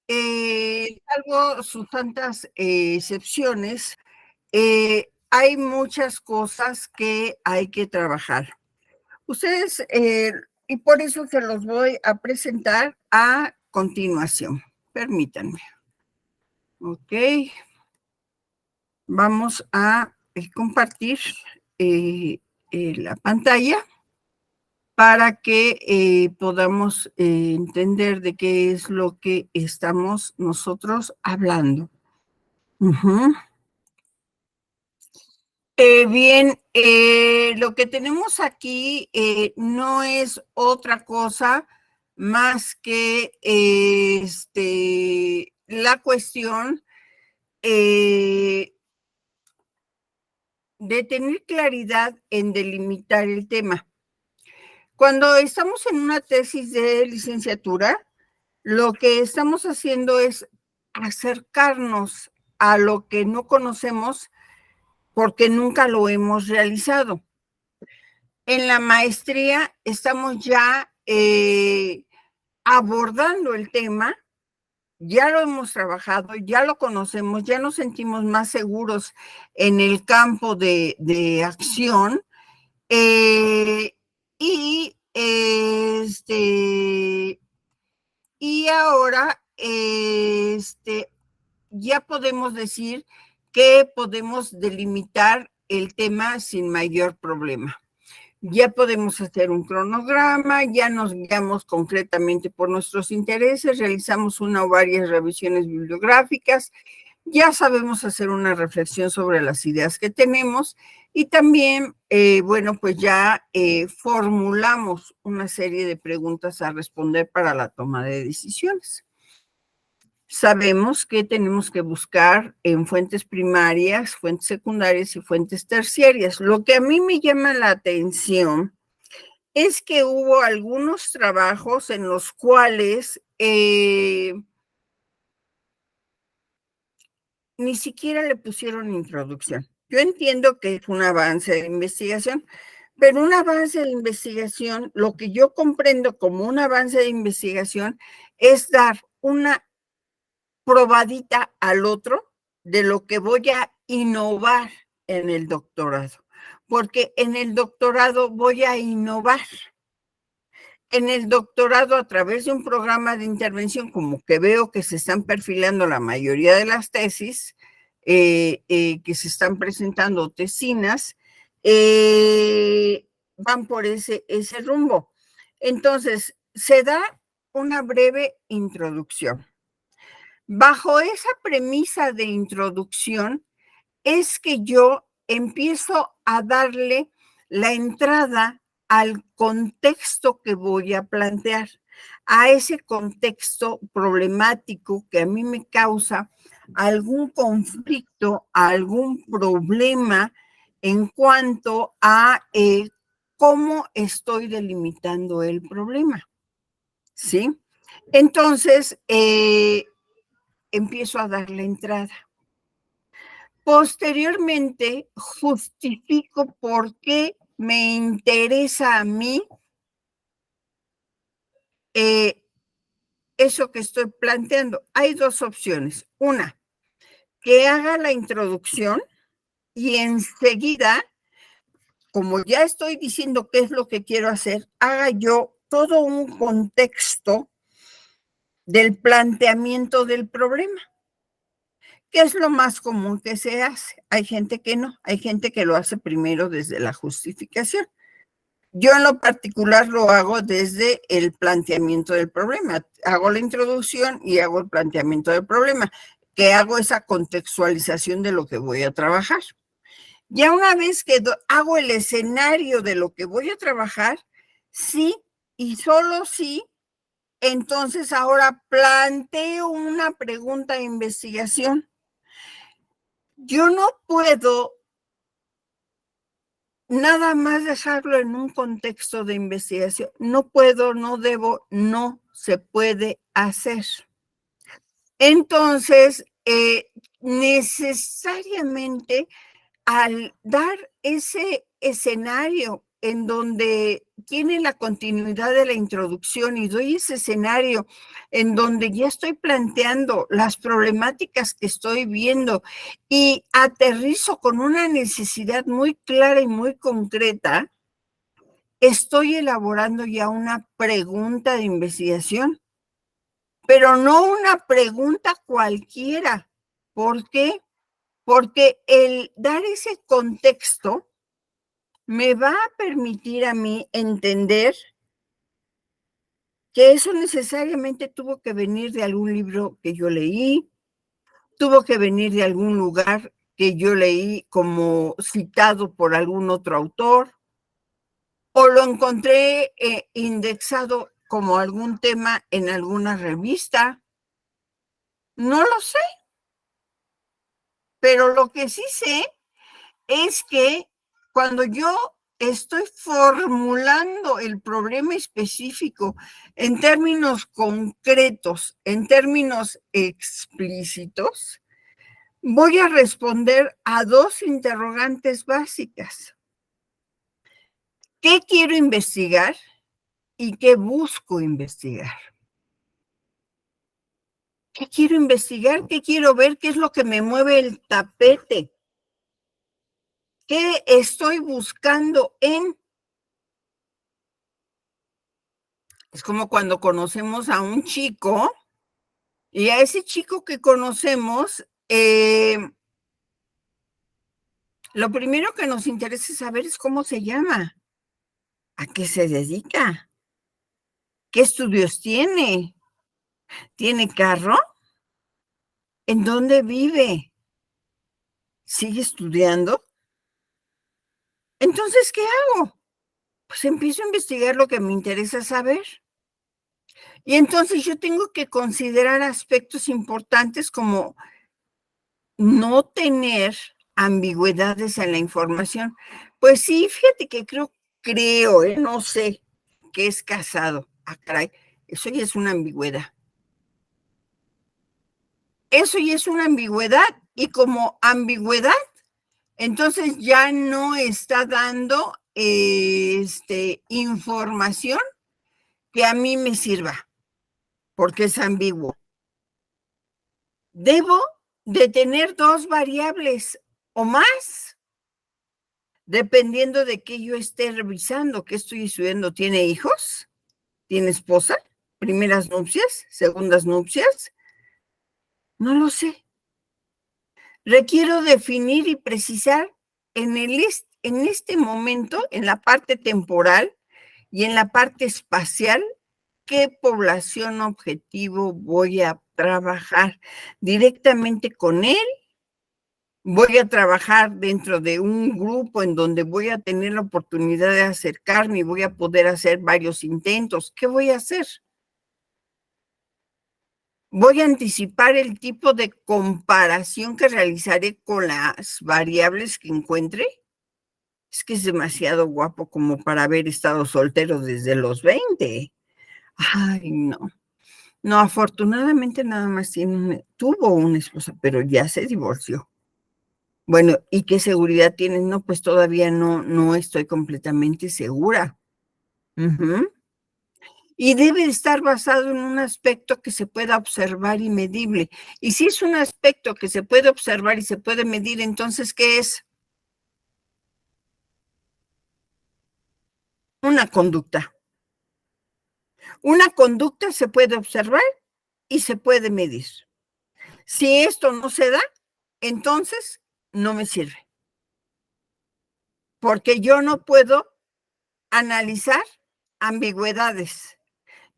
Salvo sus santas excepciones, hay muchas cosas que hay que trabajar. Ustedes, y por eso se los voy a presentar a continuación. Permítanme. Ok. Vamos a compartir la pantalla para que podamos entender de qué es lo que estamos nosotros hablando. Bien, lo que tenemos aquí no es otra cosa más que la cuestión de tener claridad en delimitar el tema. Cuando estamos en una tesis de licenciatura, lo que estamos haciendo es acercarnos a lo que no conocemos porque nunca lo hemos realizado. En la maestría estamos ya abordando el tema, ya lo hemos trabajado, ya lo conocemos, ya nos sentimos más seguros en el campo de acción y ahora ya podemos decir que podemos delimitar el tema sin mayor problema. Ya podemos hacer un cronograma, ya nos guiamos concretamente por nuestros intereses, realizamos una o varias revisiones bibliográficas, ya sabemos hacer una reflexión sobre las ideas que tenemos y también, bueno, pues ya formulamos una serie de preguntas a responder para la toma de decisiones. Sabemos que tenemos que buscar en fuentes primarias, fuentes secundarias y fuentes terciarias. Lo que a mí me llama la atención es que hubo algunos trabajos en los cuales ni siquiera le pusieron introducción. Yo entiendo que es un avance de investigación, pero un avance de investigación, lo que yo comprendo como un avance de investigación es dar una probadita al otro de lo que voy a innovar en el doctorado, porque en el doctorado voy a innovar. En el doctorado, a través de un programa de intervención, como que veo que se están perfilando la mayoría de las tesis que se están presentando, tesinas, van por ese rumbo. Entonces, se da una breve introducción. Bajo esa premisa de introducción es que yo empiezo a darle la entrada al contexto que voy a plantear, a ese contexto problemático que a mí me causa algún conflicto, algún problema en cuanto a cómo estoy delimitando el problema, ¿sí? Entonces, empiezo a darle entrada. Posteriormente, justifico por qué me interesa a mí eso que estoy planteando. Hay dos opciones. Una, que haga la introducción y enseguida, como ya estoy diciendo qué es lo que quiero hacer, haga yo todo un contexto del planteamiento del problema. ¿Qué es lo más común que se hace? Hay gente que no, hay gente que lo hace primero desde la justificación. Yo en lo particular lo hago desde el planteamiento del problema. Hago la introducción y hago el planteamiento del problema, que hago esa contextualización de lo que voy a trabajar. Ya una vez que hago el escenario de lo que voy a trabajar, sí y solo sí, entonces ahora planteo una pregunta de investigación. Yo no puedo nada más dejarlo en un contexto de investigación. No puedo, no debo, no se puede hacer. Entonces, necesariamente al dar ese escenario en donde tiene la continuidad de la introducción y doy ese escenario en donde ya estoy planteando las problemáticas que estoy viendo y aterrizo con una necesidad muy clara y muy concreta, estoy elaborando ya una pregunta de investigación, pero no una pregunta cualquiera. ¿Por qué? Porque el dar ese contexto me va a permitir a mí entender que eso necesariamente tuvo que venir de algún libro que yo leí, tuvo que venir de algún lugar que yo leí como citado por algún otro autor, o lo encontré indexado como algún tema en alguna revista. No lo sé, pero lo que sí sé es que cuando yo estoy formulando el problema específico en términos concretos, en términos explícitos, voy a responder a dos interrogantes básicas. ¿Qué quiero investigar y qué busco investigar? ¿Qué quiero investigar? ¿Qué quiero ver? ¿Qué es lo que me mueve el tapete? ¿Qué estoy buscando en? Es como cuando conocemos a un chico y a ese chico que conocemos, lo primero que nos interesa saber es cómo se llama, a qué se dedica, qué estudios tiene, ¿tiene carro? ¿En dónde vive? ¿Sigue estudiando? Entonces, ¿qué hago? Pues empiezo a investigar lo que me interesa saber. Y entonces yo tengo que considerar aspectos importantes como no tener ambigüedades en la información. Pues sí, fíjate que creo, no sé, que es casado. Ah, caray, eso ya es una ambigüedad. Eso ya es una ambigüedad y como ambigüedad, entonces ya no está dando información que a mí me sirva, porque es ambiguo. Debo de tener dos variables o más, dependiendo de qué yo esté revisando, qué estoy estudiando. ¿Tiene hijos? ¿Tiene esposa? ¿Primeras nupcias? ¿Segundas nupcias? No lo sé. Requiero definir y precisar en este momento, en la parte temporal y en la parte espacial, qué población objetivo voy a trabajar directamente con él. Voy a trabajar dentro de un grupo en donde voy a tener la oportunidad de acercarme y voy a poder hacer varios intentos. ¿Qué voy a hacer? Voy a anticipar el tipo de comparación que realizaré con las variables que encuentre. Es que es demasiado guapo como para haber estado soltero desde los 20. Ay, no. No, afortunadamente nada más tuvo una esposa, pero ya se divorció. Bueno, ¿y qué seguridad tienes? No, pues todavía no estoy completamente segura. Ujú. Y debe estar basado en un aspecto que se pueda observar y medible. Y si es un aspecto que se puede observar y se puede medir, entonces, ¿qué es? Una conducta. Una conducta se puede observar y se puede medir. Si esto no se da, entonces no me sirve. Porque yo no puedo analizar ambigüedades.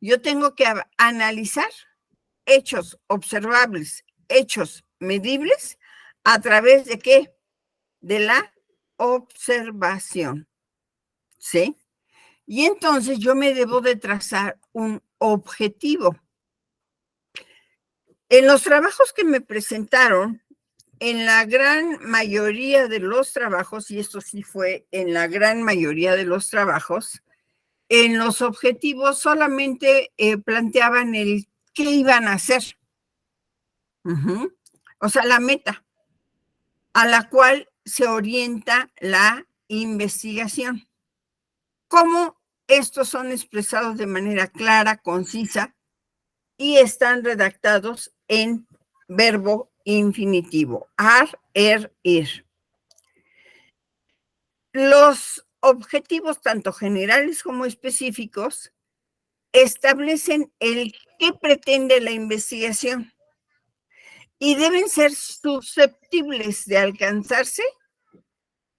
Yo tengo que analizar hechos observables, hechos medibles, ¿a través de qué? De la observación, ¿sí? Y entonces yo me debo de trazar un objetivo. En los trabajos que me presentaron, en la gran mayoría de los trabajos, y esto sí fue en la gran mayoría de los trabajos, en los objetivos solamente planteaban el qué iban a hacer. O sea, la meta a la cual se orienta la investigación. cómo estos son expresados de manera clara, concisa y están redactados en verbo infinitivo, ar, ir. Los objetivos, tanto generales como específicos, establecen el qué pretende la investigación y deben ser susceptibles de alcanzarse,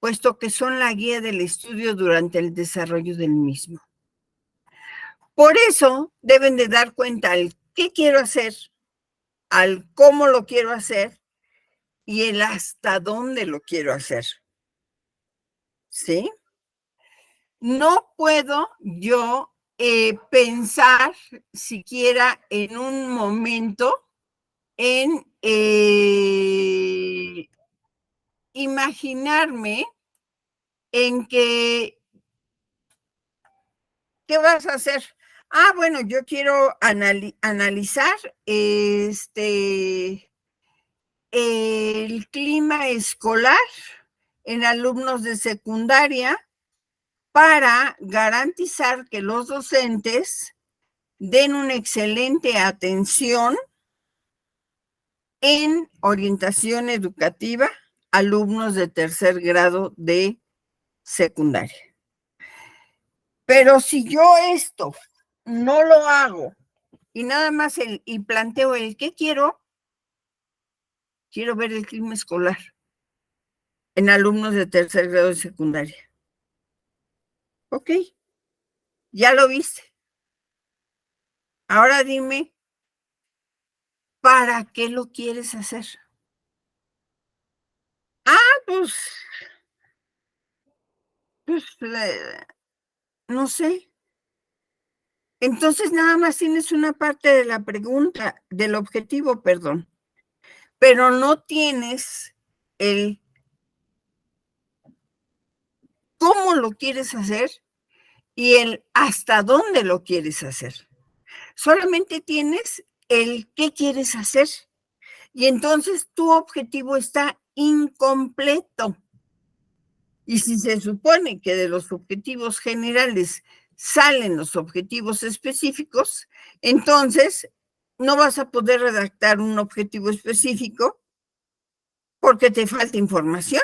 puesto que son la guía del estudio durante el desarrollo del mismo. Por eso deben de dar cuenta al qué quiero hacer, al cómo lo quiero hacer y el hasta dónde lo quiero hacer. ¿Sí? No puedo yo pensar siquiera en un momento en imaginarme en que, ¿qué vas a hacer? Ah, bueno, yo quiero analizar el clima escolar en alumnos de secundaria para garantizar que los docentes den una excelente atención en orientación educativa a alumnos de tercer grado de secundaria. Pero si yo esto no lo hago y nada más y planteo el qué quiero ver el clima escolar en alumnos de tercer grado de secundaria. Ok, ya lo viste. Ahora dime, ¿para qué lo quieres hacer? Ah, pues no sé. Entonces nada más tienes una parte de la pregunta, del objetivo, perdón, pero no tienes el cómo lo quieres hacer y el hasta dónde lo quieres hacer. Solamente tienes el qué quieres hacer y entonces tu objetivo está incompleto. Y si se supone que de los objetivos generales salen los objetivos específicos, entonces no vas a poder redactar un objetivo específico porque te falta información.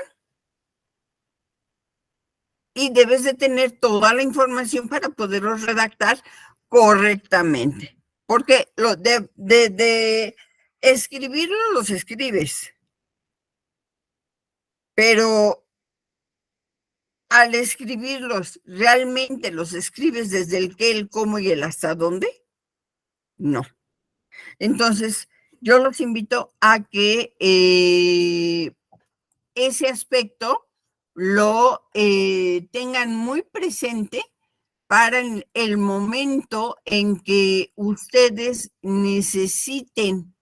Y debes de tener toda la información para poderlos redactar correctamente. Porque de escribirlo los escribes, pero al escribirlos, ¿realmente los escribes desde el qué, el cómo y el hasta dónde? No. Entonces, yo los invito a que ese aspecto lo tengan muy presente para el momento en que ustedes necesiten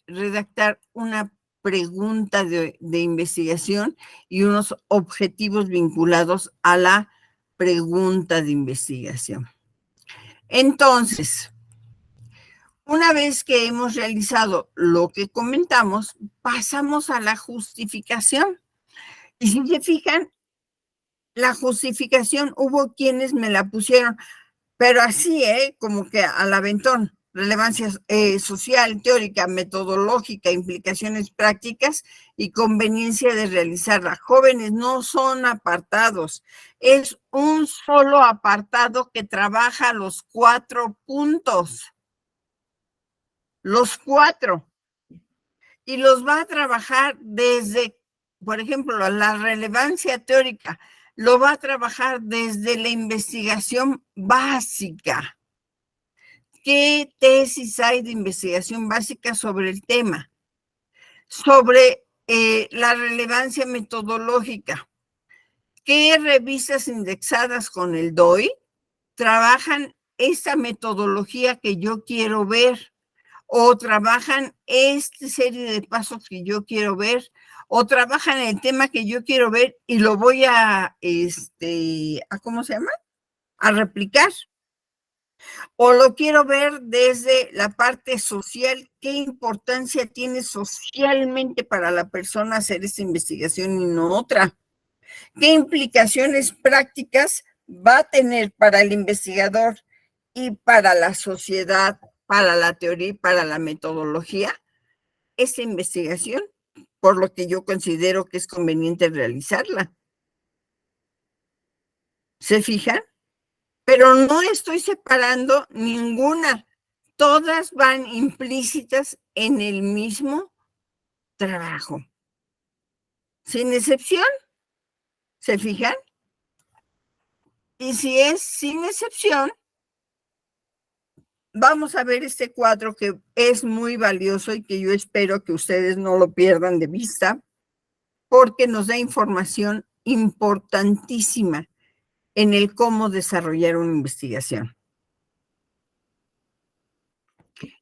redactar una pregunta de investigación y unos objetivos vinculados a la pregunta de investigación. Entonces, una vez que hemos realizado lo que comentamos, pasamos a la justificación. Y si se fijan, la justificación hubo quienes me la pusieron, pero así, como que al aventón. Relevancia social, teórica, metodológica, implicaciones prácticas y conveniencia de realizarla. Jóvenes, no son apartados, es un solo apartado que trabaja los 4 puntos. Los 4. Y los va a trabajar desde, por ejemplo, la relevancia teórica, lo va a trabajar desde la investigación básica. ¿Qué tesis hay de investigación básica sobre el tema? Sobre la relevancia metodológica. ¿Qué revistas indexadas con el DOI trabajan esta metodología que yo quiero ver? O trabajan esta serie de pasos que yo quiero ver, o trabajan el tema que yo quiero ver y lo voy a ¿cómo se llama? A replicar. O lo quiero ver desde la parte social, qué importancia tiene socialmente para la persona hacer esta investigación y no otra. ¿Qué implicaciones prácticas va a tener para el investigador y para la sociedad, para la teoría y para la metodología esa investigación? Por lo que yo considero que es conveniente realizarla. ¿Se fijan? Pero no estoy separando ninguna. Todas van implícitas en el mismo trabajo. Sin excepción, ¿se fijan? Y si es sin excepción, vamos a ver este cuadro que es muy valioso y que yo espero que ustedes no lo pierdan de vista, porque nos da información importantísima en el cómo desarrollar una investigación.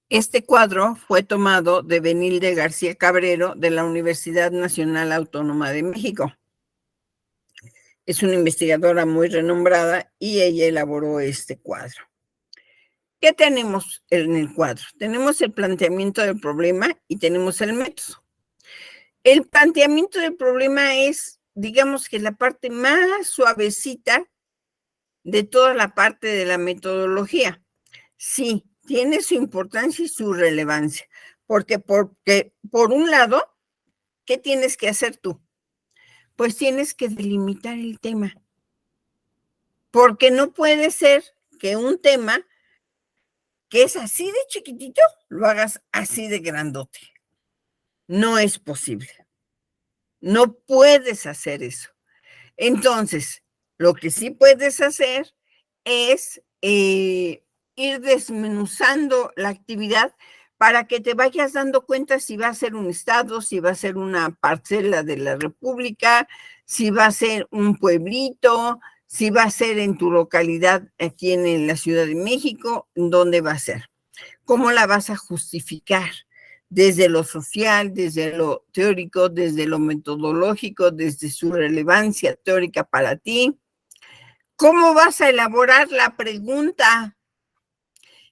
Este cuadro fue tomado de Benilde García Cabrero de la Universidad Nacional Autónoma de México. Es una investigadora muy renombrada y ella elaboró este cuadro. ¿Qué tenemos en el cuadro? Tenemos el planteamiento del problema y tenemos el método. El planteamiento del problema es, digamos que la parte más suavecita de toda la parte de la metodología. Sí, tiene su importancia y su relevancia, porque por un lado, ¿qué tienes que hacer tú? Pues tienes que delimitar el tema, porque no puede ser que un tema que es así de chiquitito, lo hagas así de grandote. No es posible. No puedes hacer eso. Entonces, lo que sí puedes hacer es ir desmenuzando la actividad para que te vayas dando cuenta si va a ser un estado, si va a ser una parcela de la República, si va a ser un pueblito, si va a ser en tu localidad aquí en la Ciudad de México, ¿dónde va a ser? ¿Cómo la vas a justificar? Desde lo social, desde lo teórico, desde lo metodológico, desde su relevancia teórica para ti. ¿Cómo vas a elaborar la pregunta?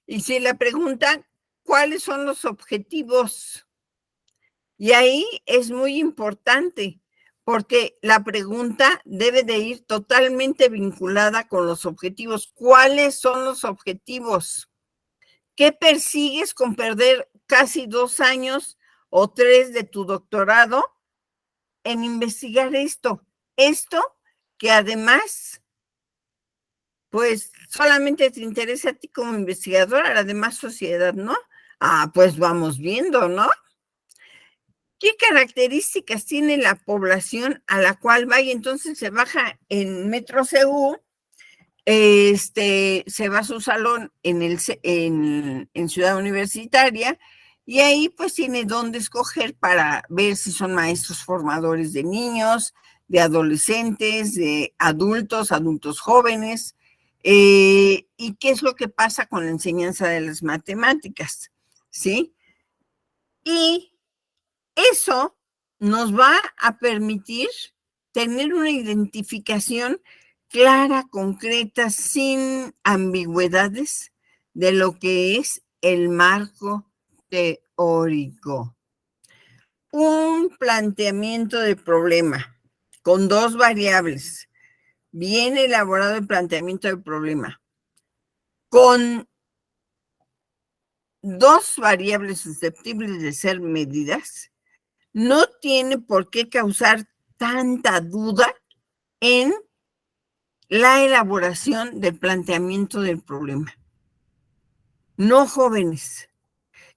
Y si la pregunta, ¿cuáles son los objetivos? Y ahí es muy importante, porque la pregunta debe de ir totalmente vinculada con los objetivos. ¿Cuáles son los objetivos? ¿Qué persigues con perder casi 2 años o 3 de tu doctorado en investigar esto? Esto que además, pues solamente te interesa a ti como investigadora, a la demás sociedad, ¿no? Pues vamos viendo, ¿no? ¿Qué características tiene la población a la cual va? Y entonces se baja en Metro CU, se va a su salón en Ciudad Universitaria y ahí pues tiene dónde escoger para ver si son maestros formadores de niños, de adolescentes, de adultos jóvenes, y qué es lo que pasa con la enseñanza de las matemáticas, ¿sí? Y eso nos va a permitir tener una identificación clara, concreta, sin ambigüedades de lo que es el marco teórico. Un planteamiento de problema con 2 variables. Bien elaborado el planteamiento del problema. Con 2 variables susceptibles de ser medidas, no tiene por qué causar tanta duda en la elaboración del planteamiento del problema. No, jóvenes.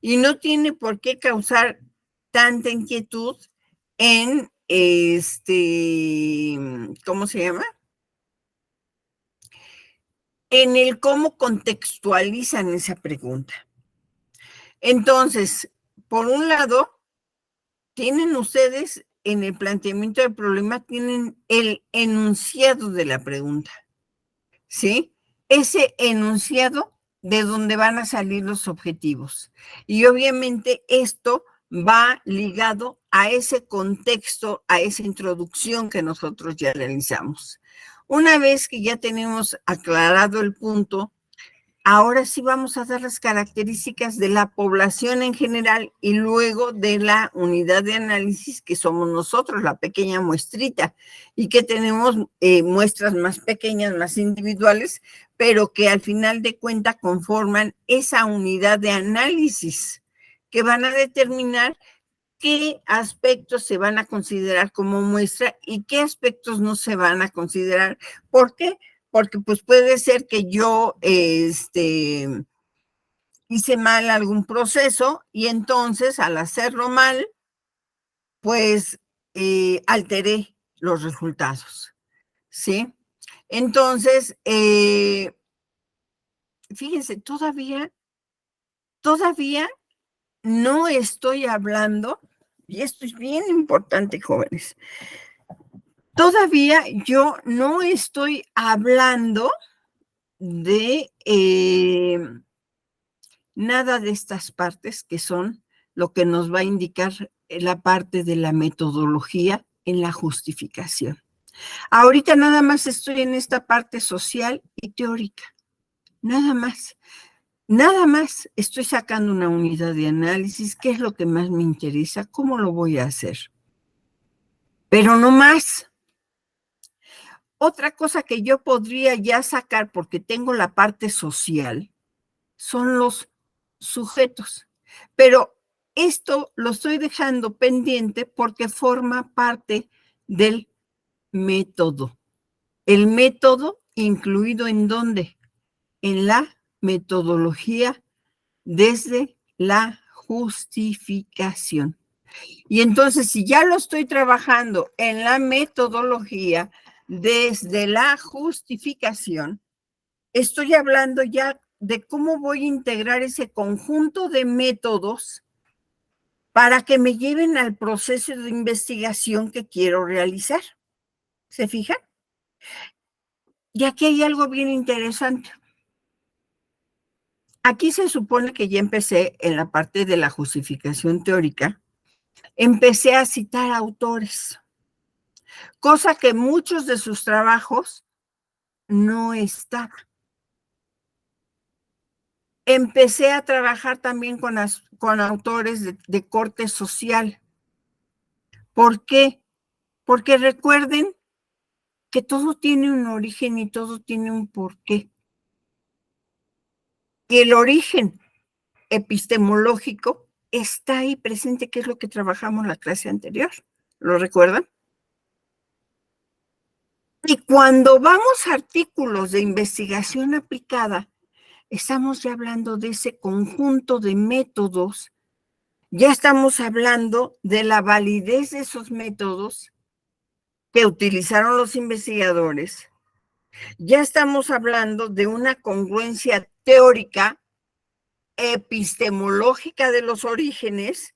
Y no tiene por qué causar tanta inquietud en ¿cómo se llama? En el cómo contextualizan esa pregunta. Entonces, por un lado, tienen ustedes en el planteamiento del problema, tienen el enunciado de la pregunta, ¿sí? Ese enunciado de donde van a salir los objetivos. Y obviamente esto va ligado a ese contexto, a esa introducción que nosotros ya realizamos. Una vez que ya tenemos aclarado el punto, ahora sí vamos a dar las características de la población en general y luego de la unidad de análisis que somos nosotros, la pequeña muestrita, y que tenemos muestras más pequeñas, más individuales, pero que al final de cuentas conforman esa unidad de análisis que van a determinar qué aspectos se van a considerar como muestra y qué aspectos no se van a considerar. ¿Por qué? Porque pues puede ser que yo hice mal algún proceso y entonces al hacerlo mal, pues alteré los resultados, ¿sí? Entonces, fíjense, todavía no estoy hablando, y esto es bien importante, jóvenes, todavía yo no estoy hablando de nada de estas partes que son lo que nos va a indicar la parte de la metodología en la justificación. Ahorita nada más estoy en esta parte social y teórica, nada más. Nada más estoy sacando una unidad de análisis, qué es lo que más me interesa, cómo lo voy a hacer. Pero no más. Otra cosa que yo podría ya sacar porque tengo la parte social son los sujetos. Pero esto lo estoy dejando pendiente porque forma parte del método. El método incluido en dónde? En la metodología desde la justificación. Y entonces, si ya lo estoy trabajando en la metodología desde la justificación, estoy hablando ya de cómo voy a integrar ese conjunto de métodos para que me lleven al proceso de investigación que quiero realizar. ¿Se fijan? Y aquí hay algo bien interesante. Aquí se supone que ya empecé en la parte de la justificación teórica, empecé a citar autores, cosa que muchos de sus trabajos no estaban. Empecé a trabajar también con autores de corte social. ¿Por qué? Porque recuerden que todo tiene un origen y todo tiene un porqué. Y el origen epistemológico está ahí presente, que es lo que trabajamos en la clase anterior. ¿Lo recuerdan? Y cuando vamos a artículos de investigación aplicada, estamos ya hablando de ese conjunto de métodos, ya estamos hablando de la validez de esos métodos que utilizaron los investigadores, ya estamos hablando de una congruencia teórica, epistemológica de los orígenes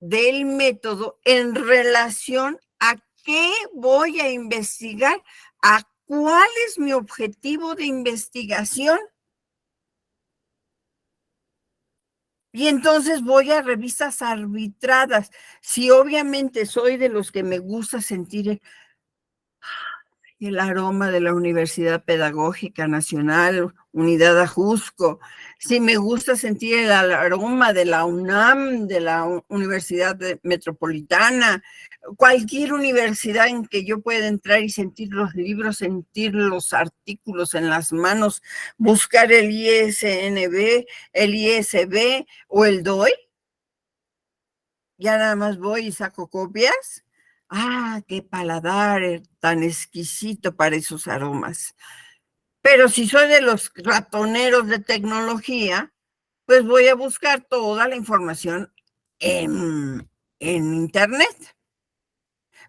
del método en relación a qué voy a investigar, a cuál es mi objetivo de investigación. Y entonces voy a revistas arbitradas. Si obviamente soy de los que me gusta sentir el aroma de la Universidad Pedagógica Nacional, Unidad Ajusco, si me gusta sentir el aroma de la UNAM, de la Universidad Metropolitana, cualquier universidad en que yo pueda entrar y sentir los libros, sentir los artículos en las manos, buscar el ISNB, el ISB o el DOI, ya nada más voy y saco copias. ¡Ah, qué paladar tan exquisito para esos aromas! Pero si soy de los ratoneros de tecnología, pues voy a buscar toda la información en Internet.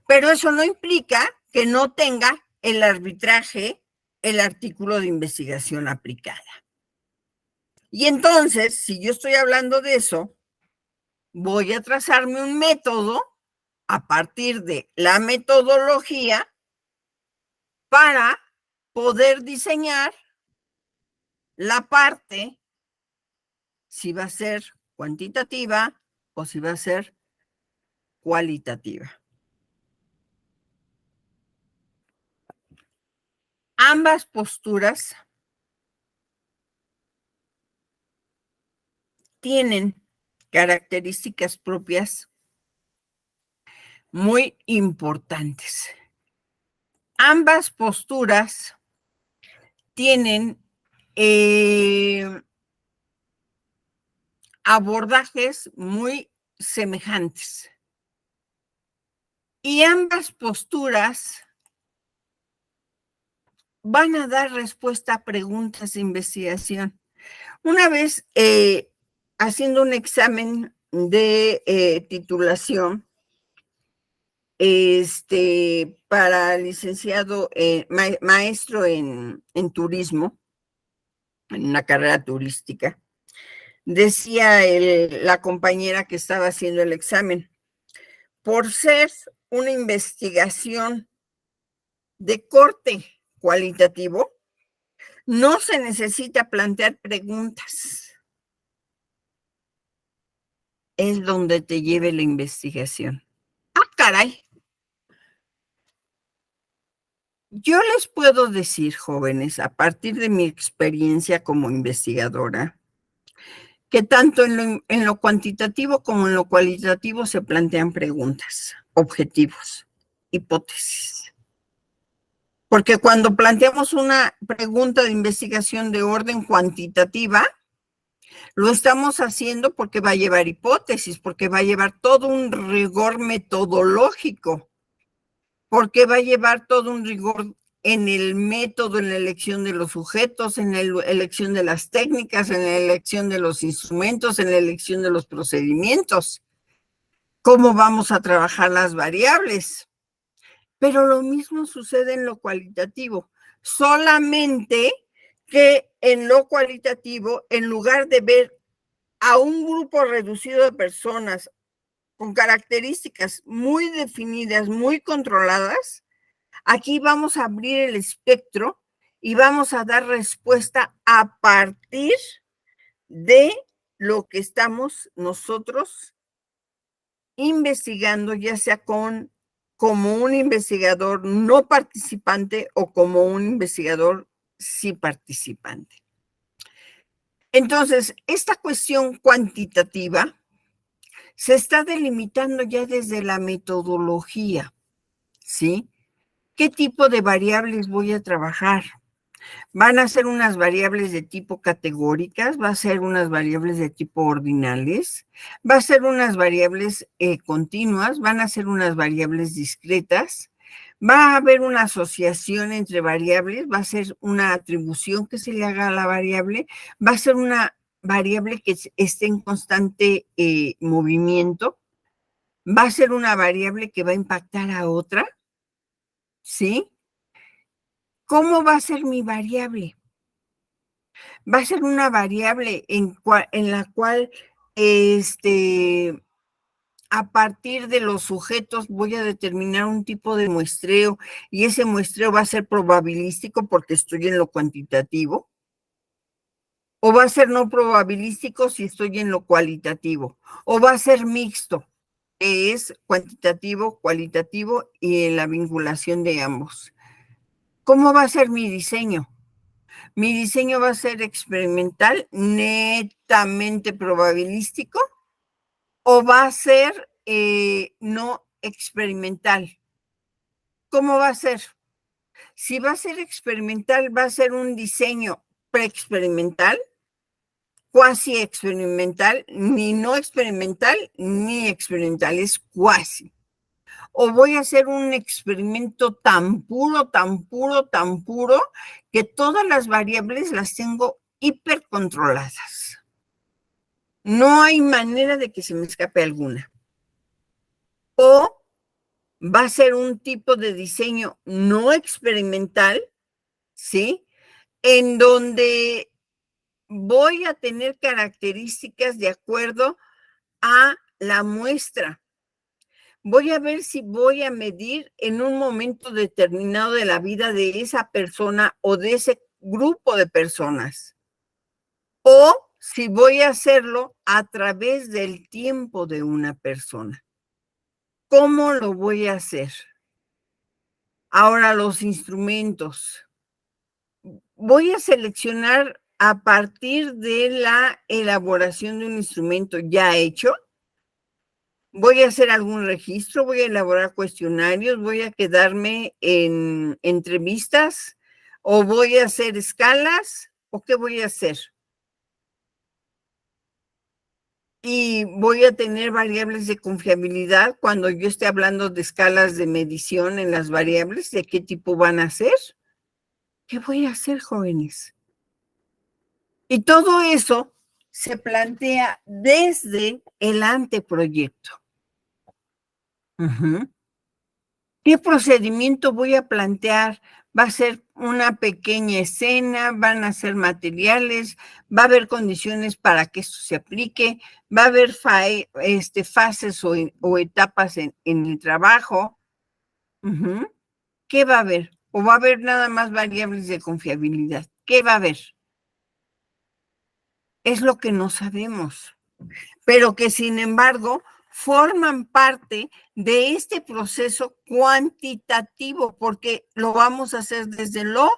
Pero eso no implica que no tenga el arbitraje, el artículo de investigación aplicada. Y entonces, si yo estoy hablando de eso, voy a trazarme un método a partir de la metodología para poder diseñar la parte, si va a ser cuantitativa o si va a ser cualitativa. Ambas posturas tienen características propias muy importantes. Ambas posturas tienen abordajes muy semejantes. Y ambas posturas van a dar respuesta a preguntas de investigación. Una vez haciendo un examen de titulación para licenciado, maestro en turismo, en una carrera turística, decía la compañera que estaba haciendo el examen, por ser una investigación de corte cualitativo, no se necesita plantear preguntas. Es donde te lleve la investigación. Ah, caray. Yo les puedo decir, jóvenes, a partir de mi experiencia como investigadora, que tanto en lo cuantitativo como en lo cualitativo se plantean preguntas, objetivos, hipótesis. Porque cuando planteamos una pregunta de investigación de orden cuantitativa, lo estamos haciendo porque va a llevar hipótesis, porque va a llevar todo un rigor metodológico, porque va a llevar todo un rigor en el método, en la elección de los sujetos, en la elección de las técnicas, en la elección de los instrumentos, en la elección de los procedimientos. ¿Cómo vamos a trabajar las variables? Pero lo mismo sucede en lo cualitativo, solamente que en lo cualitativo, en lugar de ver a un grupo reducido de personas con características muy definidas, muy controladas, aquí vamos a abrir el espectro y vamos a dar respuesta a partir de lo que estamos nosotros investigando, ya sea como un investigador no participante o como un investigador sí participante. Entonces, esta cuestión cuantitativa se está delimitando ya desde la metodología, ¿sí? ¿Qué tipo de variables voy a trabajar? ¿Van a ser unas variables de tipo categóricas? ¿Va a ser unas variables de tipo ordinales? ¿Va a ser unas variables continuas? ¿Van a ser unas variables discretas? ¿Va a haber una asociación entre variables? ¿Va a ser una atribución que se le haga a la variable? ¿Va a ser una variable que esté en constante movimiento? ¿Va a ser una variable que va a impactar a otra? ¿Sí? ¿Cómo va a ser mi variable? Va a ser una variable en la cual a partir de los sujetos voy a determinar un tipo de muestreo y ese muestreo va a ser probabilístico porque estoy en lo cuantitativo, o va a ser no probabilístico si estoy en lo cualitativo, o va a ser mixto, que es cuantitativo, cualitativo y en la vinculación de ambos. ¿Cómo va a ser mi diseño? Mi diseño va a ser experimental, netamente probabilístico, o va a ser no experimental. ¿Cómo va a ser? Si va a ser experimental, va a ser un diseño preexperimental, cuasi experimental, ni no experimental, ni experimental, es cuasi. O voy a hacer un experimento tan puro, tan puro, tan puro, que todas las variables las tengo hipercontroladas. No hay manera de que se me escape alguna. O va a ser un tipo de diseño no experimental, ¿sí? En donde voy a tener características de acuerdo a la muestra. Voy a ver si voy a medir en un momento determinado de la vida de esa persona o de ese grupo de personas. O si voy a hacerlo a través del tiempo de una persona. ¿Cómo lo voy a hacer? Ahora, los instrumentos. Voy a seleccionar a partir de la elaboración de un instrumento ya hecho. Voy a hacer algún registro, voy a elaborar cuestionarios, voy a quedarme en entrevistas, o voy a hacer escalas, o qué voy a hacer. Y voy a tener variables de confiabilidad cuando yo esté hablando de escalas de medición en las variables, de qué tipo van a ser. ¿Qué voy a hacer, jóvenes? Y todo eso se plantea desde el anteproyecto. ¿Qué procedimiento voy a plantear? ¿Va a ser una pequeña escena? ¿Van a ser materiales? ¿Va a haber condiciones para que esto se aplique? ¿Va a haber fases o etapas en el trabajo? ¿Qué va a haber? ¿O va a haber nada más variables de confiabilidad? ¿Qué va a haber? Es lo que no sabemos, pero que sin embargo forman parte de este proceso cuantitativo, porque lo vamos a hacer desde lo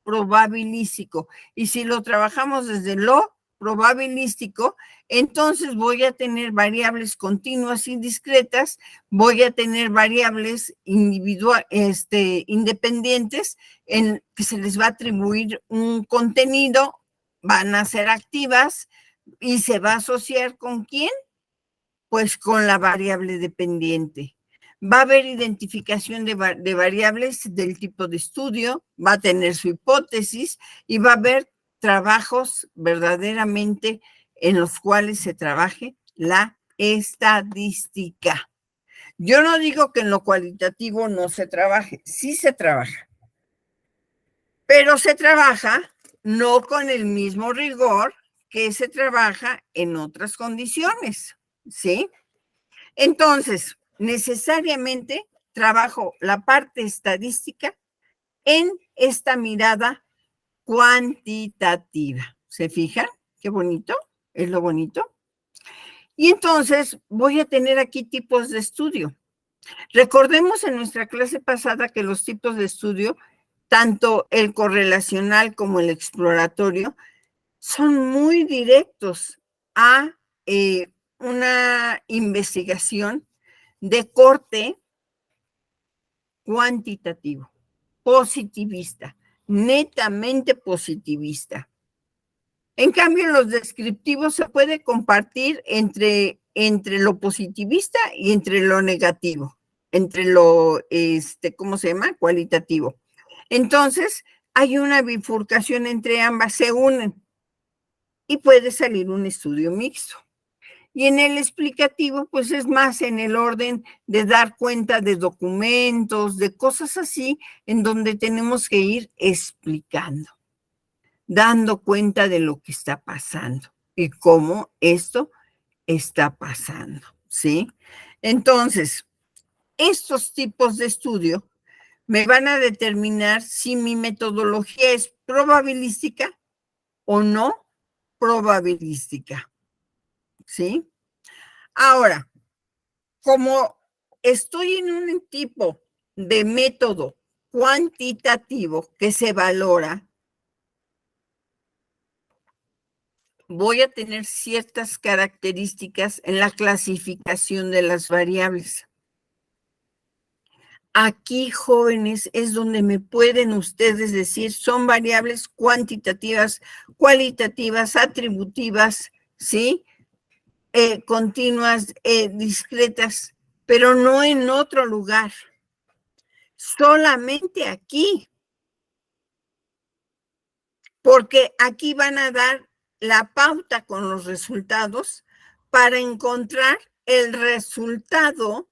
probabilístico. Y si lo trabajamos desde lo probabilístico, entonces voy a tener variables continuas y discretas, voy a tener variables independientes en que se les va a atribuir un contenido, van a ser activas y se va a asociar ¿con quién? Pues con la variable dependiente. Va a haber identificación de variables del tipo de estudio, va a tener su hipótesis y va a haber trabajos verdaderamente en los cuales se trabaje la estadística. Yo no digo que en lo cualitativo no se trabaje, sí se trabaja, pero se trabaja no con el mismo rigor que se trabaja en otras condiciones, ¿sí? Entonces, necesariamente trabajo la parte estadística en esta mirada cuantitativa. ¿Se fijan? Qué bonito, es lo bonito. Y entonces voy a tener aquí tipos de estudio. Recordemos en nuestra clase pasada que los tipos de estudio, tanto el correlacional como el exploratorio, son muy directos a una investigación de corte cuantitativo, positivista, netamente positivista. En cambio, los descriptivos se puede compartir entre lo positivista y entre lo negativo, entre lo, ¿cómo se llama? Cualitativo. Entonces, hay una bifurcación entre ambas, se unen y puede salir un estudio mixto. Y en el explicativo, pues es más en el orden de dar cuenta de documentos, de cosas así, en donde tenemos que ir explicando, dando cuenta de lo que está pasando y cómo esto está pasando, ¿sí? Entonces, estos tipos de estudio me van a determinar si mi metodología es probabilística o no probabilística, ¿sí? Ahora, como estoy en un tipo de método cuantitativo que se valora, voy a tener ciertas características en la clasificación de las variables. Aquí, jóvenes, es donde me pueden ustedes decir, son variables cuantitativas, cualitativas, atributivas, ¿sí? Continuas, discretas, pero no en otro lugar. Solamente aquí. Porque aquí van a dar la pauta con los resultados para encontrar el resultado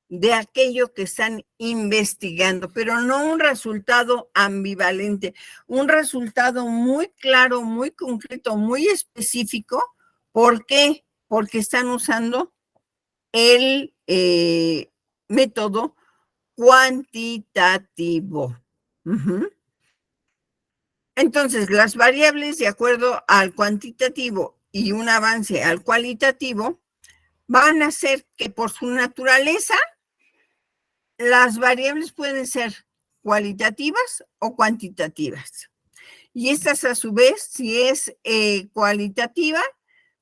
de aquello que están investigando, pero no un resultado ambivalente, un resultado muy claro, muy concreto, muy específico. ¿Por qué? Porque están usando el método cuantitativo. Entonces, las variables de acuerdo al cuantitativo y un avance al cualitativo van a ser que por su naturaleza las variables pueden ser cualitativas o cuantitativas. Y estas a su vez, si es cualitativa,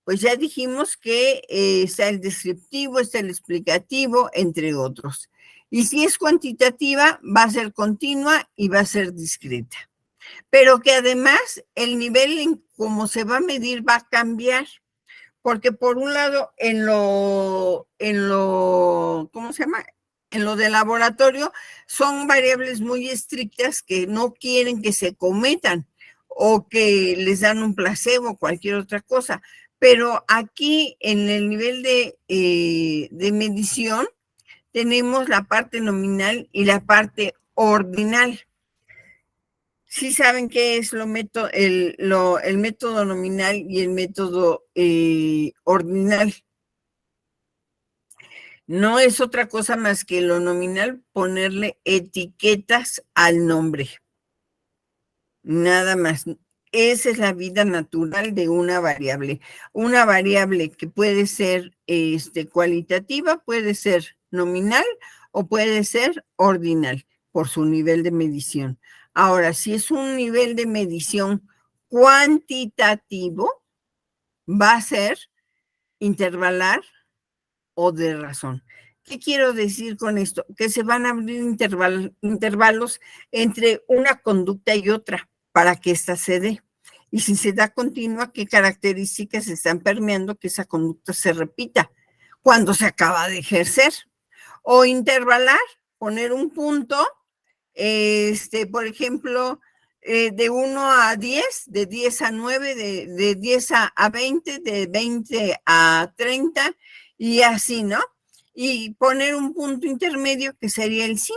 pues ya dijimos que está el descriptivo, está el explicativo, entre otros. Y si es cuantitativa, va a ser continua y va a ser discreta. Pero que además el nivel en cómo se va a medir va a cambiar. Porque por un lado, ¿cómo se llama? En lo de laboratorio, son variables muy estrictas que no quieren que se cometan o que les dan un placebo o cualquier otra cosa. Pero aquí en el nivel de medición tenemos la parte nominal y la parte ordinal. Sí saben qué es el método nominal y el método ordinal. No es otra cosa más que lo nominal, ponerle etiquetas al nombre. Nada más. Esa es la vida natural de una variable. Una variable que puede ser cualitativa, puede ser nominal o puede ser ordinal por su nivel de medición. Ahora, si es un nivel de medición cuantitativo, va a ser intervalar o de razón. ¿Qué quiero decir con esto? Que se van a abrir intervalos entre una conducta y otra para que ésta se dé. Y si se da continua, ¿qué características están permeando que esa conducta se repita cuando se acaba de ejercer? O intervalar, poner un punto, por ejemplo, de 1 a 10, de 10 a 9, de 10 a 20, de 20 a 30, y así, ¿no? Y poner un punto intermedio que sería el 5,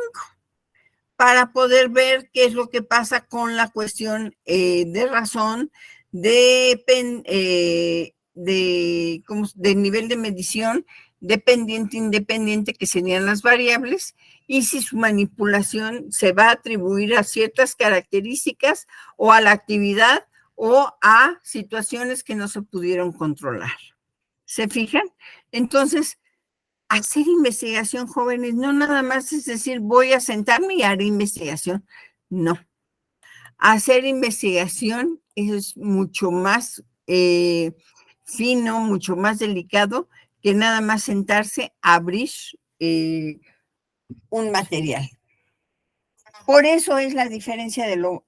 para poder ver qué es lo que pasa con la cuestión de razón, de nivel de medición, dependiente, independiente, que serían las variables, y si su manipulación se va a atribuir a ciertas características o a la actividad o a situaciones que no se pudieron controlar. ¿Se fijan? Entonces, hacer investigación, jóvenes, no nada más es decir, voy a sentarme y haré investigación. No. Hacer investigación es mucho más fino, mucho más delicado que nada más sentarse a abrir un material. Por eso es la diferencia de lo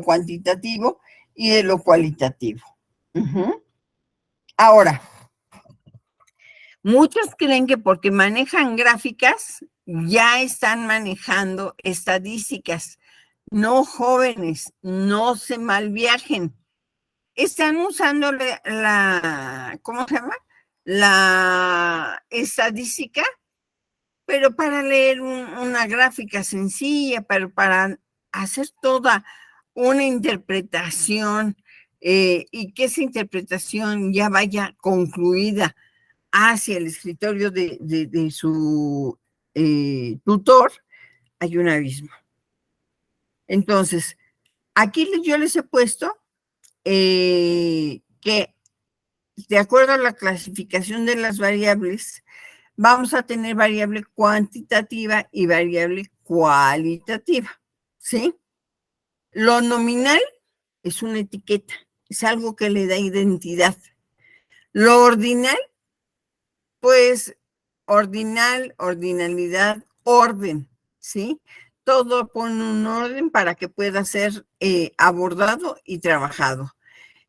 cuantitativo y de lo cualitativo. Ahora, muchos creen que porque manejan gráficas ya están manejando estadísticas. No, jóvenes, no se malviajen. Están usando ¿cómo se llama? La estadística, pero para leer una gráfica sencilla, pero para hacer toda una interpretación y que esa interpretación ya vaya concluida hacia el escritorio de su tutor, hay un abismo. Entonces, aquí yo les he puesto que de acuerdo a la clasificación de las variables, vamos a tener variable cuantitativa y variable cualitativa, ¿sí? Lo nominal es una etiqueta, es algo que le da identidad. Lo ordinal, pues, ordinal, ordinalidad, orden, ¿sí? Todo pone un orden para que pueda ser abordado y trabajado.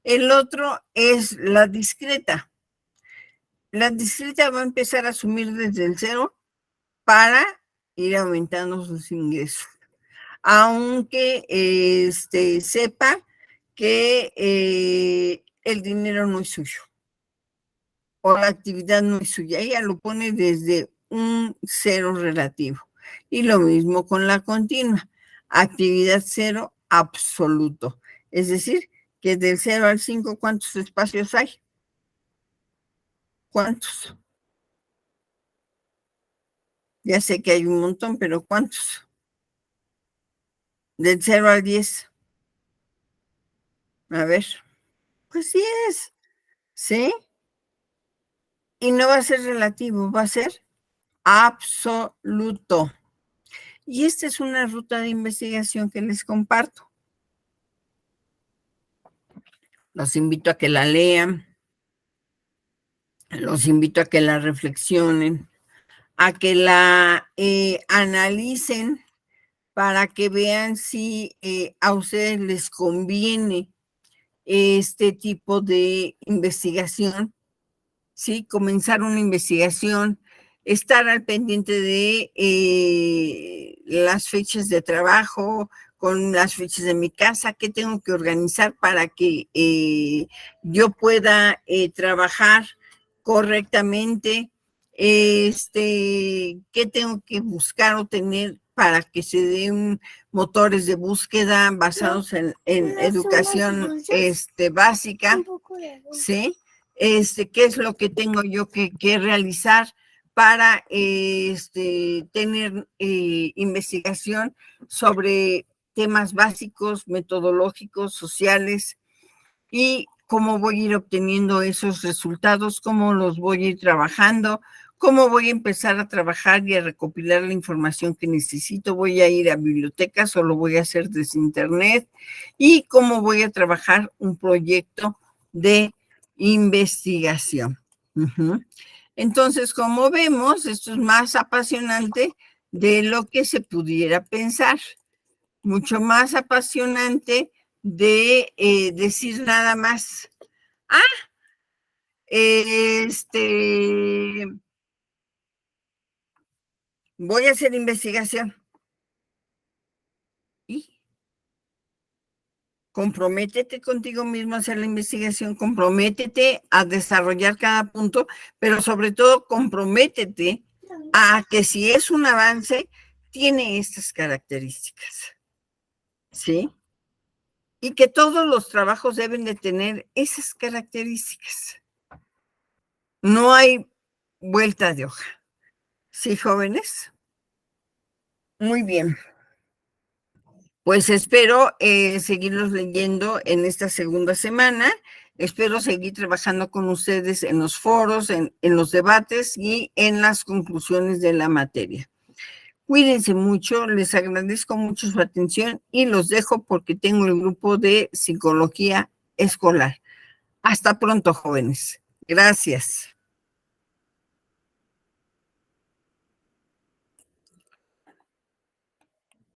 El otro es la discreta. La discreta va a empezar a asumir desde el 0 para ir aumentando sus ingresos. Aunque sepa que el dinero no es suyo o la actividad no es suya. Ella lo pone desde un 0 relativo. Y lo mismo con la continua. Actividad 0 absoluto. Es decir, que del 0 al 5, ¿cuántos espacios hay? ¿Cuántos? Ya sé que hay un montón, pero ¿cuántos? Del 0 al 10. A ver. Pues 10. ¿Sí? Y no va a ser relativo, va a ser absoluto. Y esta es una ruta de investigación que les comparto. Los invito a que la lean, los invito a que la reflexionen, a que la analicen para que vean si a ustedes les conviene este tipo de investigación, ¿sí? Comenzar una investigación, estar al pendiente de las fechas de trabajo, con las fechas de mi casa, qué tengo que organizar para que yo pueda trabajar correctamente, qué tengo que buscar o tener para que se den motores de búsqueda basados en educación básica, ¿sí? Qué es lo que tengo yo que realizar para tener investigación sobre temas básicos, metodológicos, sociales, y cómo voy a ir obteniendo esos resultados, cómo los voy a ir trabajando, cómo voy a empezar a trabajar y a recopilar la información que necesito. Voy a ir a bibliotecas o lo voy a hacer desde internet, y cómo voy a trabajar un proyecto de investigación. Entonces, como vemos, esto es más apasionante de lo que se pudiera pensar, mucho más apasionante de decir nada más, voy a hacer investigación. Y comprométete contigo mismo a hacer la investigación, comprométete a desarrollar cada punto, pero sobre todo comprométete a que si es un avance, tiene estas características, ¿sí? Y que todos los trabajos deben de tener esas características. No hay vuelta de hoja. ¿Sí, jóvenes? Muy bien. Pues espero seguirlos leyendo en esta segunda semana. Espero seguir trabajando con ustedes en los foros, en los debates y en las conclusiones de la materia. Cuídense mucho, les agradezco mucho su atención y los dejo porque tengo el grupo de psicología escolar. Hasta pronto, jóvenes. Gracias.